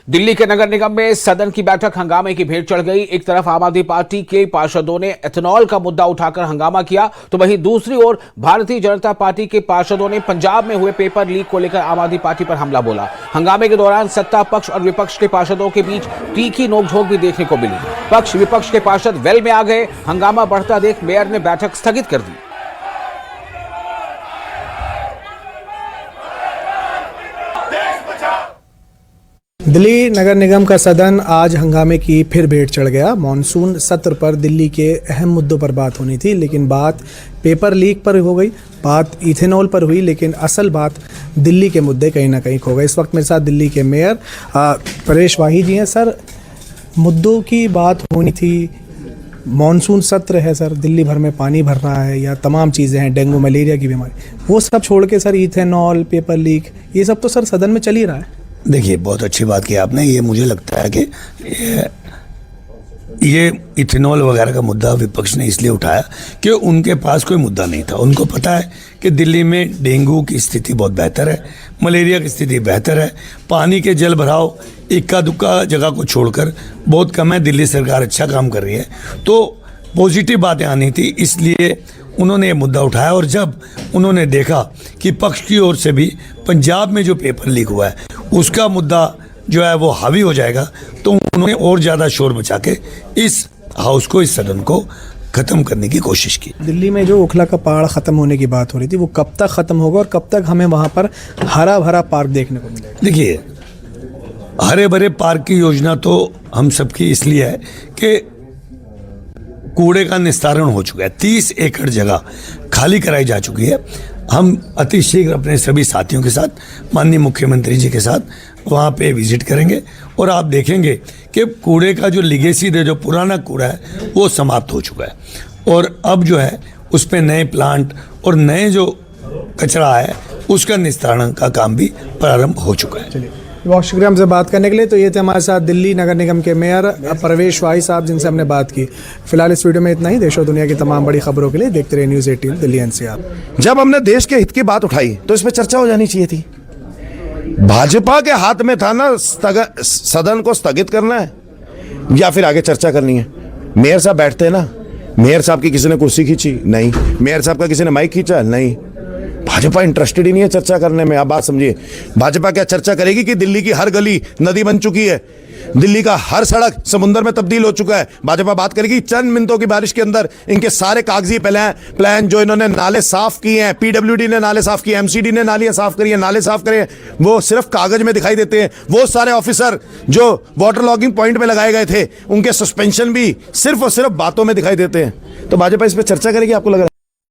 दिल्ली के नगर निगम में सदन की बैठक हंगामे की भेंट चढ़ गई। एक तरफ आम आदमी पार्टी के पार्षदों ने एथेनॉल का मुद्दा उठाकर हंगामा किया, तो वहीं दूसरी ओर भारतीय जनता पार्टी के पार्षदों ने पंजाब में हुए पेपर लीक को लेकर आम आदमी पार्टी पर हमला बोला। हंगामे के दौरान सत्ता पक्ष और विपक्ष के पार्षदों के बीच तीखी नोकझोंक भी देखने को मिली। पक्ष विपक्ष के पार्षद वेल में आ गए। हंगामा बढ़ता देख मेयर ने बैठक स्थगित कर दी। दिल्ली नगर निगम का सदन आज हंगामे की फिर भेंट चढ़ गया। मॉनसून सत्र पर दिल्ली के अहम मुद्दों पर बात होनी थी, लेकिन बात पेपर लीक पर हो गई, बात इथेनॉल पर हुई, लेकिन असल बात दिल्ली के मुद्दे कहीं ना कहीं खो गए। इस वक्त मेरे साथ दिल्ली के मेयर परेश वाही जी हैं। सर, मुद्दों की बात होनी थी, मॉनसून सत्र है सर, दिल्ली भर में पानी भर रहा है या तमाम चीज़ें हैं, डेंगू मलेरिया की बीमारी, वो सब छोड़ के सर इथेनॉल, पेपर लीक, ये सब तो सर सदन में चल ही रहा है। देखिए, बहुत अच्छी बात की आपने। ये मुझे लगता है कि ये इथेनॉल वगैरह का मुद्दा विपक्ष ने इसलिए उठाया कि उनके पास कोई मुद्दा नहीं था। उनको पता है कि दिल्ली में डेंगू की स्थिति बहुत बेहतर है, मलेरिया की स्थिति बेहतर है, पानी के जल भराव इक्का दुक्का जगह को छोड़कर बहुत कम है, दिल्ली सरकार अच्छा काम कर रही है, तो पॉजिटिव बातें आनी थी, इसलिए उन्होंने ये मुद्दा उठाया। और जब उन्होंने देखा कि पक्ष की ओर से भी पंजाब में जो पेपर लीक हुआ है उसका मुद्दा जो है वो हावी हो जाएगा, तो उन्होंने और ज़्यादा शोर मचा के इस हाउस को, इस सदन को ख़त्म करने की कोशिश की। दिल्ली में जो ओखला का पहाड़ ख़त्म होने की बात हो रही थी, वो कब तक ख़त्म होगा और कब तक हमें वहाँ पर हरा भरा पार्क देखने को मिलेगा? देखिए, हरे भरे पार्क की योजना तो हम सबकी इसलिए है कि कूड़े का निस्तारण हो चुका है, 30 एकड़ जगह खाली कराई जा चुकी है। हम अति शीघ्र अपने सभी साथियों के साथ, माननीय मुख्यमंत्री जी के साथ वहाँ पे विजिट करेंगे और आप देखेंगे कि कूड़े का जो लिगेसी है, जो पुराना कूड़ा है, वो समाप्त हो चुका है और अब जो है उस पर नए प्लांट और नए जो कचरा है उसका निस्तारण का काम भी प्रारंभ हो चुका है। चलिए, बहुत शुक्रिया हमसे बात करने के लिए। तो ये थे हमारे साथ दिल्ली नगर निगम के मेयर परेश वाही साहब, जिनसे हमने बात की। फिलहाल इस वीडियो में इतना ही। देश और दुनिया की तमाम बड़ी खबरों के लिए देखते रहिए न्यूज़ 18 दिल्ली NCR। जब हमने देश के हित की बात उठाई तो इस पर चर्चा हो जानी चाहिए थी। भाजपा के हाथ में था ना सदन को स्थगित करना है या फिर आगे चर्चा करनी है। मेयर साहब बैठते हैं ना, मेयर साहब की किसी ने कुर्सी खींची? नहीं। मेयर साहब का किसी ने माइक खींचा? नहीं। भाजपा इंटरेस्टेड ही नहीं है चर्चा करने में। आप बात समझिए, भाजपा क्या चर्चा करेगी कि दिल्ली की हर गली नदी बन चुकी है, दिल्ली का हर सड़क समुद्र में तब्दील हो चुका है? भाजपा बात करेगी चंद मिनटों की बारिश के अंदर इनके सारे कागजी प्लान जो इन्होंने नाले साफ किए हैं, PWD ने नाले साफ किए, MCD ने नालियां साफ करी है, नाले साफ करे, वो सिर्फ कागज में दिखाई देते हैं। वो सारे ऑफिसर जो वाटर लॉगिंग पॉइंट में लगाए गए थे, उनके सस्पेंशन भी सिर्फ और सिर्फ बातों में दिखाई देते हैं। तो भाजपा इस पर चर्चा करेगी, आपको लग रहा है?